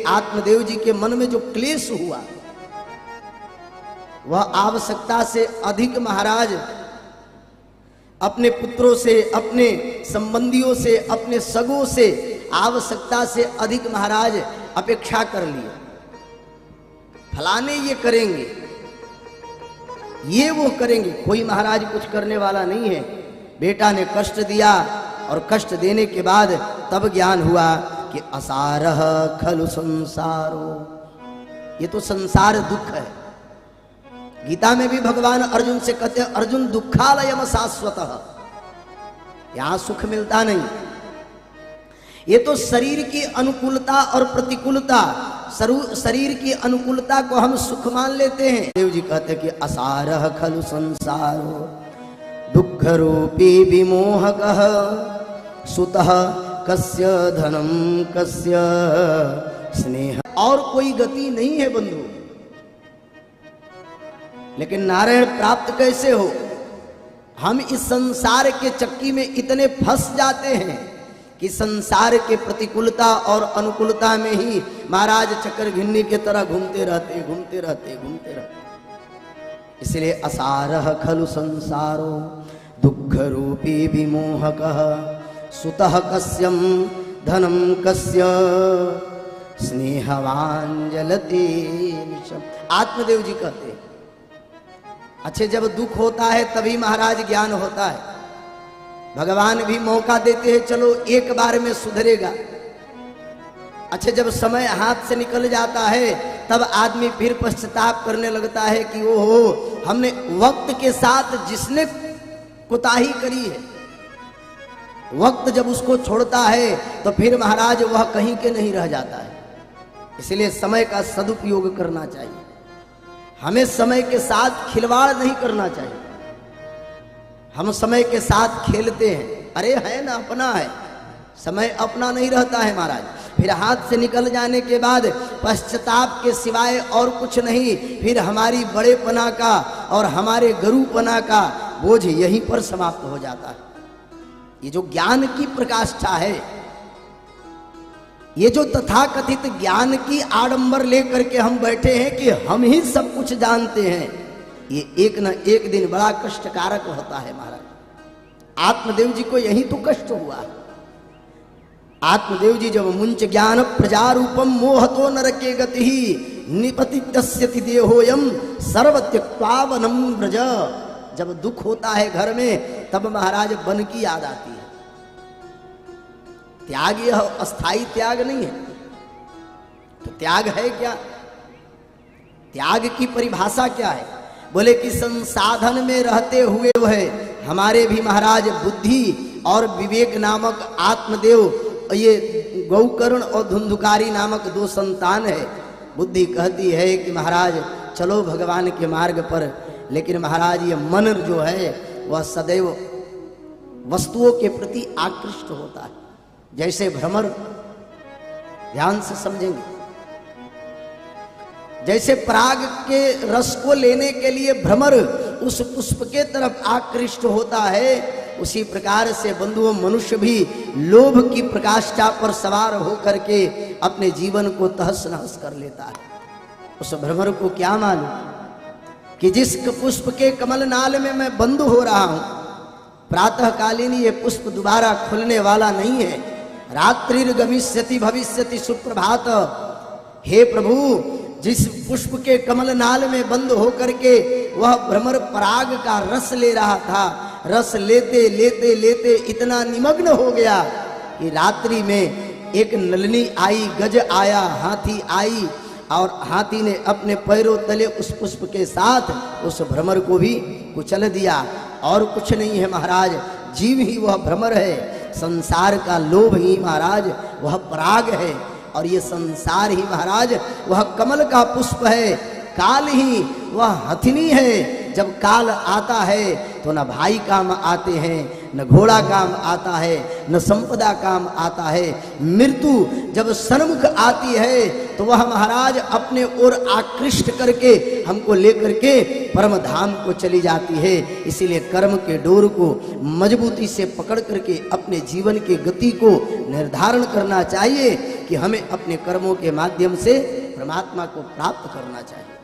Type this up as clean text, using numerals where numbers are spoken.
आत्मदेव जी के मन में जो क्लेश हुआ वह आवश्यकता से अधिक महाराज अपने पुत्रों से, अपने संबंधियों से, अपने सगों से आवश्यकता से अधिक महाराज अपेक्षा कर लिए। फलाने ये करेंगे, ये वो करेंगे, कोई महाराज कुछ करने वाला नहीं है। बेटा ने कष्ट दिया और कष्ट देने के बाद तब ज्ञान हुआ कि असारह खलु संसारो, ये तो संसार दुख है। गीता में भी भगवान अर्जुन से कहते हैं अर्जुन दुखालयम शाश्वतः, यहां सुख मिलता नहीं। ये तो शरीर की अनुकूलता और प्रतिकूलता, शरीर की अनुकूलता को हम सुख मान लेते हैं। देव जी कहते कि असारह खलु संसारो दुख रूपी विमोहकः सुतः कस्य धनम कस्य स्नेह। और कोई गति नहीं है बंधु, लेकिन नारायण प्राप्त कैसे हो? हम इस संसार के चक्की में इतने फंस जाते हैं कि संसार के प्रतिकूलता और अनुकूलता में ही महाराज चक्कर घिन्नी के तरह घूमते रहते घूमते रहते घूमते रहते। इसलिए असारह खलु संसारो दुख रूपी विमोहकः सुतः कस्यम धनम कस्य स्नेहवान जलते। आत्मदेव जी कहते हैं अच्छे जब दुख होता है तभी महाराज ज्ञान होता है। भगवान भी मौका देते हैं, चलो एक बार में सुधरेगा। अच्छा जब समय हाथ से निकल जाता है तब आदमी फिर पश्चाताप करने लगता है कि ओहो हमने वक्त के साथ जिसने कुताही करी है, वक्त जब उसको छोड़ता है तो फिर महाराज वह कहीं के नहीं रह जाता है। इसलिए समय का सदुपयोग करना चाहिए, हमें समय के साथ खिलवाड़ नहीं करना चाहिए। हम समय के साथ खेलते हैं, अरे है ना अपना है, समय अपना नहीं रहता है महाराज। फिर हाथ से निकल जाने के बाद पश्चाताप के सिवाय और कुछ नहीं, फिर हमारी बड़ेपना का और हमारे गुरुपना का बोझ यहीं पर समाप्त हो जाता है। ये जो ज्ञान की प्रकाष्ठा है, ये जो तथाकथित ज्ञान की आडंबर लेकर के हम बैठे हैं कि हम ही सब कुछ जानते हैं, ये एक न एक दिन बड़ा कष्टकारक होता है महाराज। आत्मदेव जी को यही तो कष्ट हुआ। आत्मदेव जी जब मुंच ज्ञान प्रजारूपम मोहतो नरके गति निपतित्यस्यति देहोयम सर्वत्यक्त्वावनं व्रज। जब दुख होता है घर में तब महाराज वन की याद आती है। त्याग यह अस्थाई त्याग नहीं है, तो त्याग है क्या? त्याग की परिभाषा क्या है? बोले कि संसाधन में रहते हुए जो है हमारे भी महाराज बुद्धि और विवेक नामक आत्मदेव, ये गौकर्ण और धुंधुकारी नामक दो संतान है। बुद्धि कहती है कि महाराज चलो भगवान के मार्ग पर, लेकिन महाराज ये मन जो है वह सदैव वस्तुओं के प्रति आकृष्ट होता है। जैसे भ्रमर, ध्यान से समझेंगे, जैसे पराग के रस को लेने के लिए भ्रमर उस पुष्प के तरफ आकृष्ट होता है, उसी प्रकार से बंधुओं मनुष्य भी लोभ की प्रकाष्ठा पर सवार होकर के अपने जीवन को तहस नहस कर लेता है। उस भ्रमर को क्या मालूम कि जिस पुष्प के कमल नाल में मैं बंद हो रहा हूं, प्रातःकालीन ये पुष्प दोबारा खुलने वाला नहीं है। रात्रिर्गमिष्यति भविष्यति सुप्रभात। हे प्रभु, जिस पुष्प के कमल नाल में बंद होकर के वह भ्रमर पराग का रस ले रहा था, रस लेते लेते लेते इतना निमग्न हो गया कि रात्रि में एक नलनी आई, गज आया, हाथी आई, और हाथी ने अपने पैरों तले उस पुष्प के साथ उस भ्रमर को भी कुचल दिया। और कुछ नहीं है महाराज, जीव ही वह भ्रमर है, संसार का लोभ ही महाराज वह पराग है, और ये संसार ही महाराज वह कमल का पुष्प है, काल ही वह हथिनी है। जब काल आता है तो न भाई काम आते हैं, न घोड़ा काम आता है, न संपदा काम आता है। मृत्यु जब सन्मुख आती है तो वह महाराज अपने ओर आकृष्ट करके हमको लेकर के परम धाम को चली जाती है। इसीलिए कर्म के डोर को मजबूती से पकड़ करके अपने जीवन की गति को निर्धारण करना चाहिए कि हमें अपने कर्मों के माध्यम से परमात्मा को प्राप्त करना चाहिए।